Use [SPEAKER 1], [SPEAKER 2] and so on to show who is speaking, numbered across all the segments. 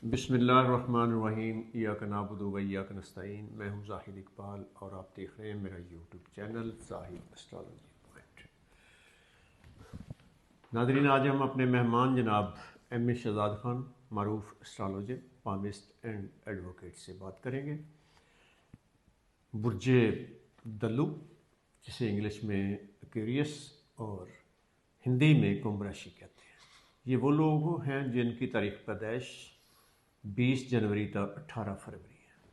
[SPEAKER 1] बिस्मिल्लाहिर्रहमानिर्रहीम इय्याका नअबुदु व इय्याका नस्तईन। मैं हूँ जाहिद इकबाल और आप देख रहे हैं मेरा YouTube channel Zahid astrology point. नाज़रीन, आज हम अपने मेहमान जनाब एम ए शहजाद ख़ान मरूफ एस्ट्रोलॉजर, पामिस्ट एंड एडवोकेट से बात करेंगे। बुर्ज दल्लू, जिसे इंग्लिश में एक्वेरियस और हिंदी में कुंभ राशि कहते हैं, ये वो लोग हैं जिनकी तारीख पैदाइश 20 जनवरी तक 18 फरवरी है।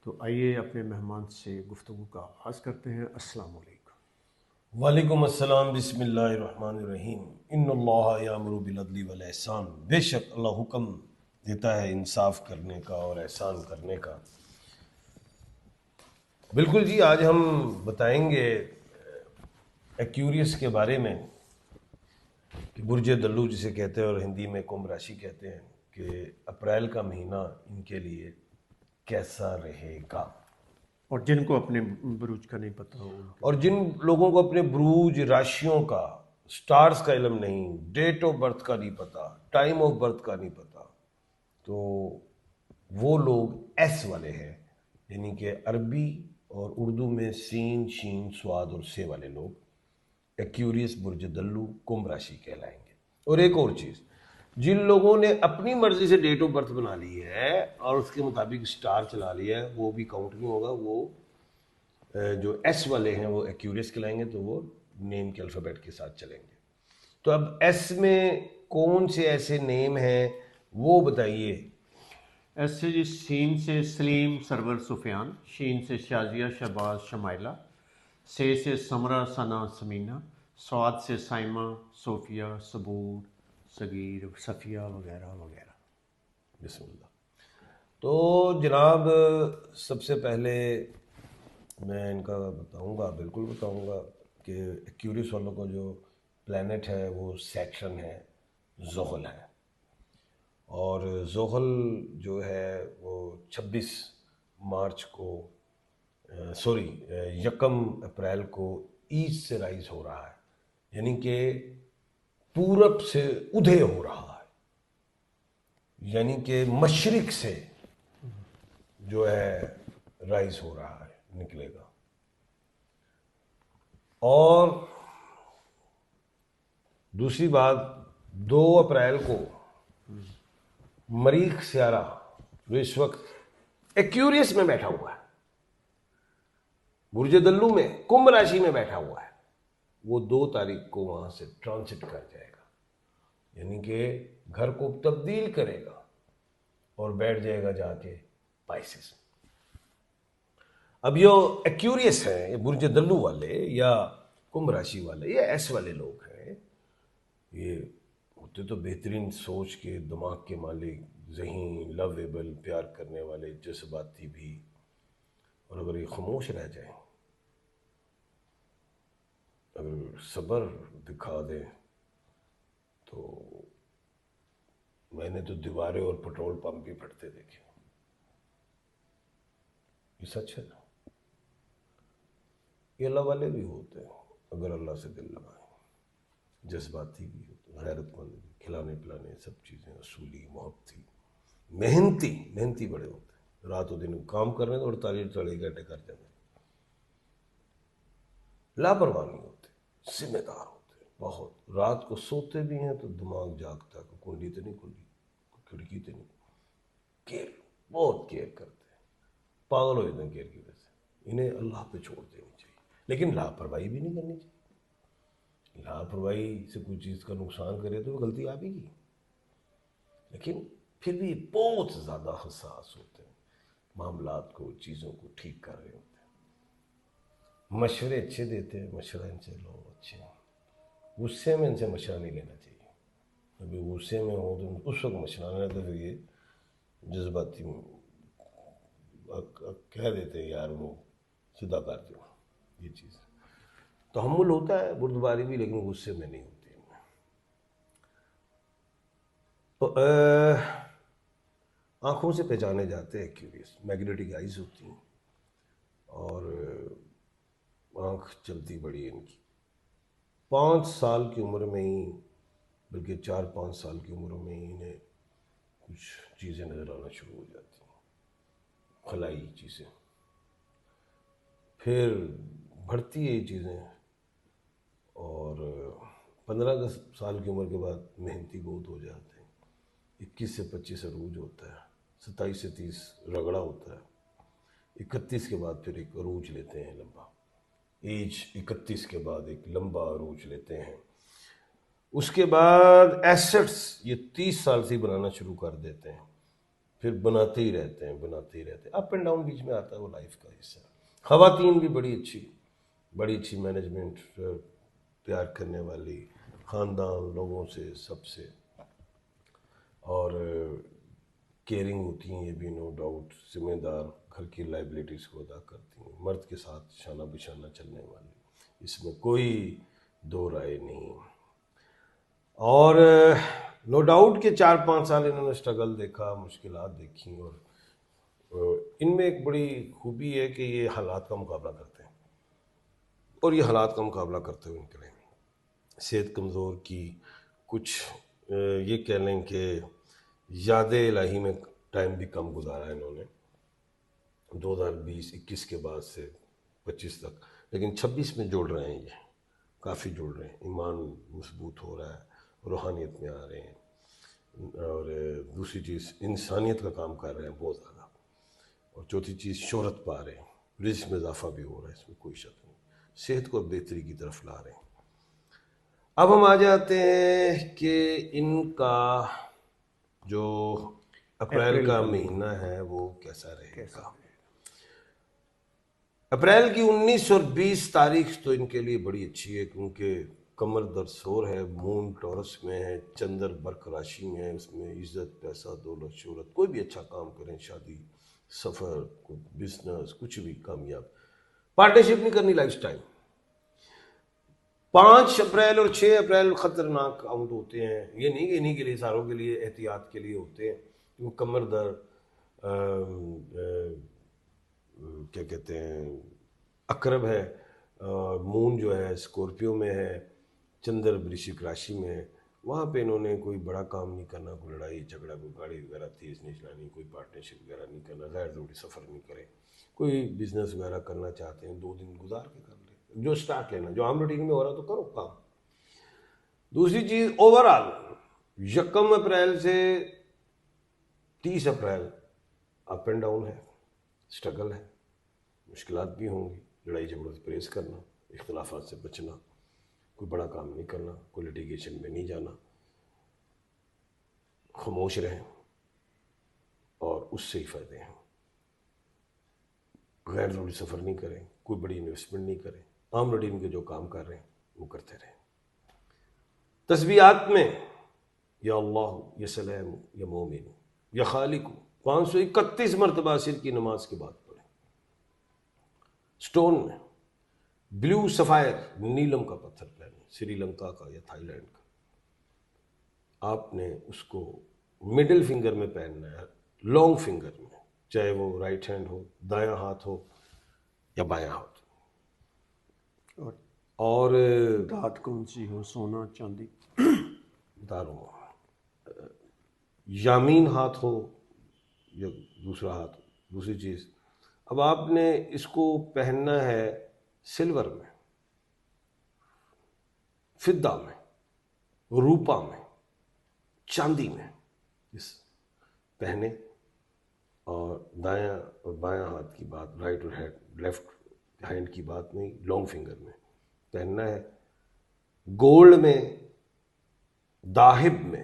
[SPEAKER 1] तो आइए अपने मेहमान से गुफ्तगू का आगाज़ करते हैं। अस्सलाम वालेकुम।
[SPEAKER 2] वालेकुम अस्सलाम। बिस्मिल्लाहिर्रहमानिर्रहीम। इन्नल्लाह यामुरु बिल अदली वल एहसान। बेशक अल्लाह हुक्म देता है इंसाफ करने का और एहसान करने का। बिल्कुल जी, आज हम बताएंगे एक्यूरियस के बारे में कि बुर्ज दल्लू जिसे कहते हैं और हिंदी में कुंभ राशि कहते हैं कि अप्रैल का महीना इनके लिए कैसा रहेगा।
[SPEAKER 1] और जिनको अपने बुरूज का नहीं पता हो उनके
[SPEAKER 2] और जिन लोगों को अपने ब्रूज राशियों का, स्टार्स का इल्म नहीं, डेट ऑफ बर्थ का नहीं पता, टाइम ऑफ बर्थ का नहीं पता, तो वो लोग एस वाले हैं, यानी कि अरबी और उर्दू में सीन, शीन, स्वाद और से वाले लोग एक्यूरियस बुर्ज दल्लू कुंभ राशि कहलाएंगे। और एक और चीज़, जिन लोगों ने अपनी मर्जी से डेट ऑफ बर्थ बना ली है और उसके मुताबिक स्टार चला लिया है, वो भी काउंट नहीं होगा। वो जो एस वाले हैं वो एक्यूरियस कहलाएंगे, तो वो नेम के अल्फ़ाबेट के साथ चलेंगे। तो अब एस में कौन से ऐसे नेम हैं वो बताइए।
[SPEAKER 1] ऐसे जी, सीन से सलीम सरवर सुफियान, शीन से शाजिया शहबाज शमाइला, से समरा सना समीना, स्वाद से साइमा सोफिया सबूर सगीर सफ़िया वगैरह वगैरह।
[SPEAKER 2] बिस्मिल्लाह। तो जनाब, सबसे पहले मैं इनका बताऊंगा, बिल्कुल बताऊंगा कि एक्यूरियस वालों को जो प्लैनेट है वो सैटर्न है, ज़ोहल है। और ज़ोहल जो है वो 26 मार्च को, सॉरी, 1 अप्रैल को ईस्ट से राइज हो रहा है, यानी कि पूरब से उदय हो रहा है, यानी कि मशरिक से जो है राइज हो रहा है, निकलेगा। और दूसरी बात, 2 अप्रैल को मरीख स्यारा जो इस वक्त एक्यूरियस में बैठा हुआ है, बुर्ज दल्लू में कुंभ राशि में बैठा हुआ है, वो 2 तारीख को वहां से ट्रांसिट कर जाएगा, यानी कि घर को तब्दील करेगा और बैठ जाएगा जाके पाइसेस में। अब ये एक्यूरियस है, ये बुर्ज दल्लू वाले या कुंभ राशि वाले या एस वाले लोग हैं, ये होते तो बेहतरीन सोच के, दिमाग के मालिक, ज़हीन, लवेबल, प्यार करने वाले, जज्बाती भी। और अगर ये खामोश रह जाए, अगर सब्र दिखा दे, तो मैंने तो दीवारें और पेट्रोल पंप भी फटते देखे। ये सच है। ये अल्लाह वाले भी होते हैं अगर अल्लाह से दिल लगाए, जज्बाती भी होते, गैरतमंद भी, खिलाने पिलाने सब चीज़ें, असूली, मोहब्बती, मेहनती बड़े होते हैं। रातों दिन काम कर रहे हैं तो 48 घंटे कर जाते हैं। लापरवाह नहीं होते, जिम्मेदार होते हैं बहुत। रात को सोते भी हैं तो दिमाग जागता है, कुंडी तो नहीं खुली, खिड़की तो नहीं, केयर, बहुत केयर करते हैं, पागल हो जाते हैं केयर की वजह से। इन्हें अल्लाह पे छोड़ देनी चाहिए, लेकिन लापरवाही भी नहीं करनी चाहिए। लापरवाही से कोई चीज़ का नुकसान करे तो गलती आप ही की, लेकिन फिर भी बहुत ज़्यादा हसास होते हैं, मामलात को, चीज़ों को ठीक कर रहे होते हैं, मशवरे अच्छे देते हैं, मशवरा इनसे लोग अच्छे हैं। गुस्से में इनसे मशवरा नहीं लेना चाहिए, अभी गुस्से में हो तो उस वक्त मशवरा लेना, तो फिर ये जज्बाती कह देते हैं यार वो सीधा कर दो, ये चीज़। तहम्मुल होता है, बुर्दबारी भी, लेकिन गुस्से में नहीं होती। तो आँखों से पहचाने जाते हैं एक्यूरियस, मैग्नेटिक आइज होती हैं और आँख चलती बड़ी है इनकी। 5 साल की उम्र में ही, बल्कि 4-5 साल की उम्र में ही इन्हें चीज़ें नज़र आना शुरू हो जाती हैं, खलाई चीज़ें। फिर बढ़ती है ये चीज़ें, और 15 साल की उम्र के बाद मेहनती बहुत हो जाते हैं। 21 से 25 अरूज होता है, 27 से 30 रगड़ा होता है, 31 के बाद फिर एक अरूज लेते हैं लंबा। एज 31 के बाद एक लंबा अरूज लेते हैं। उसके बाद एसेट्स ये 30 साल से ही बनाना शुरू कर देते हैं, फिर बनाते ही रहते हैं, बनाते ही रहते हैं। अप एंड डाउन बीच में आता है, वो लाइफ का हिस्सा। ख़वातीन भी बड़ी अच्छी मैनेजमेंट, प्यार करने वाली, ख़ानदान लोगों से, सबसे, और केयरिंग होती हैं, ये भी नो डाउट, जिम्मेदार, घर की लाइबिलिटीज़ को अदा करती हैं, मर्द के साथ शाना बिशाना चलने वाली, इसमें कोई दो राय नहीं। और नो डाउट के 4-5 साल इन्होंने स्ट्रगल देखा, मुश्किलात देखी, और इनमें एक बड़ी खूबी है कि ये हालात का मुकाबला करते हैं, और ये हालात का मुकाबला करते हुए निकले। सेहत कमज़ोर की, कुछ ये कह लें कि याद इलाही में टाइम भी कम गुजारा है इन्होंने 2020-21 के बाद से 25 तक, लेकिन 26 में जुड़ रहे हैं, ये काफ़ी जुड़ रहे हैं, ईमान मजबूत हो रहा है, रूहानियत में आ रहे हैं, और दूसरी चीज़ इंसानियत का काम कर रहे हैं बहुत ज़्यादा, और चौथी चीज़ शोहरत पा रहे हैं, रिज़्क़ में इजाफा भी हो रहा है, इसमें कोई शक नहीं, सेहत को बेहतरी की तरफ ला रहे हैं। अब हम आ जाते हैं कि इनका जो अप्रैल का महीना है वो कैसा रहेगा। अप्रैल की 19 और 20 तारीख तो इनके लिए बड़ी अच्छी है, क्योंकि कमर दरसोर है, मून टॉरस में है, चंद्र बर्क राशि में है, उसमें इज्जत, पैसा, दौलत, शोहरत, कोई भी अच्छा काम करें, शादी, सफ़र, बिजनेस, कुछ भी कामयाब। पार्टनरशिप नहीं करनी, लाइफ टाइम। 5 अप्रैल और 6 अप्रैल खतरनाक काउंट होते हैं, ये नहीं कि इन्हीं के लिए, सारों के लिए, एहतियात के लिए होते हैं, क्योंकि कमर दर क्या कहते हैं, अकरब है, मून जो है स्कॉर्पियो में है, चंद्र वृश्चिक राशि में है, वहाँ पे इन्होंने कोई बड़ा काम नहीं करना, कोई लड़ाई झगड़ा, कोई गाड़ी वगैरह तेज़ नहीं चलानी, कोई पार्टनरशिप वगैरह नहीं करना, गैर ज़रूरी सफ़र नहीं करें, कोई बिजनेस वगैरह करना चाहते हैं 2 दिन गुजार के कर ले, जो स्टार्ट लेना, जो आम रूटीन में हो रहा तो करो काम। दूसरी चीज़, ओवरऑल 1 अप्रैल से 30 अप्रैल अप एंड डाउन है, स्ट्रगल है, मुश्किलात भी होंगी, लड़ाई झगड़ों से परहेज़ करना, इख्तलाफात से बचना, कोई बड़ा काम नहीं करना, कोई लिटिगेशन में नहीं जाना, खामोश रहें, और उससे ही फ़ायदे हैं। गैर ज़रूरी सफ़र नहीं करें, कोई बड़ी इन्वेस्टमेंट नहीं करें, आम रूटीन के जो काम कर रहे हैं वो करते रहें। तस्बीहात में या अल्लाह, या सलाम, या मोमिन, या खालिक 531 मरतबा सिर की नमाज के बाद पढ़ें। स्टोन में ब्लू सफ़ायर, नीलम का पत्थर पहने, श्रीलंका का या थाईलैंड का, आपने उसको मिडिल फिंगर में पहनना है, लॉन्ग फिंगर में, चाहे वो राइट हैंड हो, दायां हाथ हो या बायां हाथ हो। और
[SPEAKER 1] धात कौन सी हो, सोना चांदी,
[SPEAKER 2] दारों, यामीन हाथ हो या दूसरा हाथ हो। दूसरी चीज़, अब आपने इसको पहनना है सिल्वर में, फिद्दा में, रूपा में, चांदी में, इस पहने, और दायां और बायां हाथ की बात, राइट और लेफ्ट हैंड की बात नहीं, लॉन्ग फिंगर में पहनना है। गोल्ड में, दाहिब में,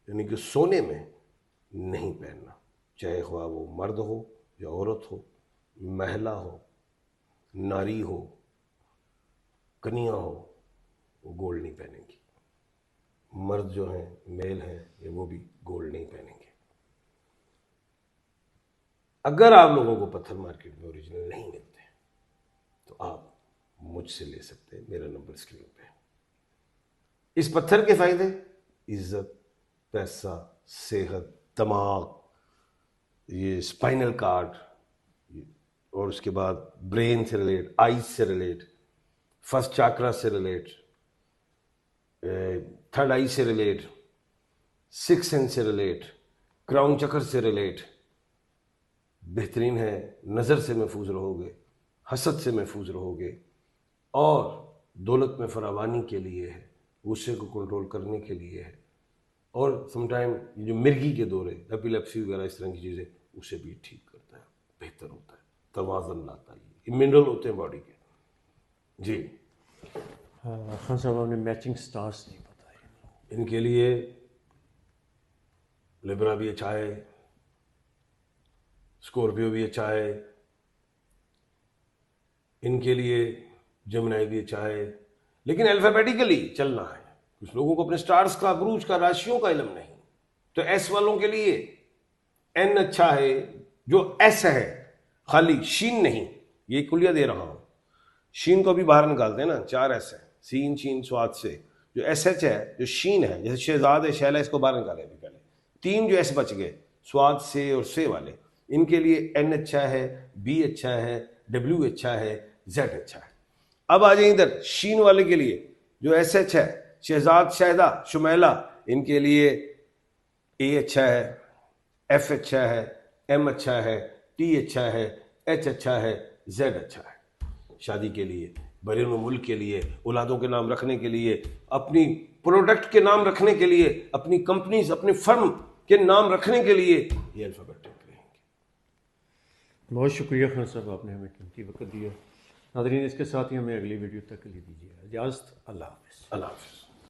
[SPEAKER 2] यानी कि सोने में नहीं पहनना, चाहे ख्वाह वो मर्द हो या औरत हो, महिला हो, नारी हो, कन्या हो, वो गोल्ड नहीं पहनेंगी। मर्द जो हैं, मेल हैं, ये वो भी गोल्ड नहीं पहनेंगे। अगर आप लोगों को पत्थर मार्केट में ओरिजिनल नहीं मिलते तो आप मुझसे ले सकते हैं, मेरा नंबर स्क्रीन पे है। इस पत्थर के फायदे, इज्जत, पैसा, सेहत, दिमाग, ये स्पाइनल कार्ड, और उसके बाद ब्रेन से रिलेट, आईज से रिलेट, फर्स्ट चाक्रा से रिलेट, थर्ड आई से रिलेट, सिक्स सेंस से रिलेट, क्राउन चक्र से रिलेट बेहतरीन है। नज़र से महफूज रहोगे, हसद से महफूज रहोगे, और दौलत में फरावानी के लिए है, गुस्से को कंट्रोल करने के लिए है, और समटाइम ये जो मिर्गी के दौरे, एपिलेप्सी वगैरह इस तरह की चीज़ें, उसे भी ठीक करता है, बेहतर होता है, तवाज़न लाता है। ये मिनरल होते हैं बॉडी के। जी
[SPEAKER 1] खान साहब आपने मैचिंग स्टार्स नहीं बताए।
[SPEAKER 2] इनके लिए लिब्रा भी अच्छा है, स्कॉर्पियो भी अच्छा है, इनके लिए जमुनाई भी अच्छा है, लेकिन अल्फाबेटिकली चलना है। कुछ लोगों को अपने स्टार्स का, बुरूज का, राशियों का इल्म नहीं, तो एस वालों के लिए एन अच्छा है, जो एस है, खाली शीन नहीं, ये कुलिया दे रहा हूं, शीन को भी बाहर निकालते हैं ना, 4 एस है, सीन शीन स्वाद से, जो एस एच है, जो शीन है, जैसे शहजाद है, शैला, इसको बाहर निकाले अभी पहले, 3 जो एस बच गए, स्वाद से और से वाले, इनके लिए एन अच्छा है, बी अच्छा है, डब्ल्यू अच्छा है, जेड अच्छा है। अब आ जाए इधर शीन वाले के लिए, जो एस एच है, शहजाद, शहदा, शुमैला, इनके लिए ए अच्छा है, एफ अच्छा है, एम अच्छा है, टी अच्छा है, एच अच्छा है, जेड अच्छा है। शादी के लिए, बैरून मुल्क के लिए, औलादों के नाम रखने के लिए, अपनी प्रोडक्ट के नाम रखने के लिए, अपनी कंपनीज, अपनी फर्म के नाम रखने के लिए ये अल्फाबेट रहेंगे।
[SPEAKER 1] बहुत शुक्रिया खान साहब, आपने हमें कीमती वक्त दिया। नाज़रीन, इसके साथ ही हमें अगली वीडियो तक के लिए दीजिए इजाज़त। अल्लाह हाफ़िज़।
[SPEAKER 2] अल्लाह हाफ़िज़।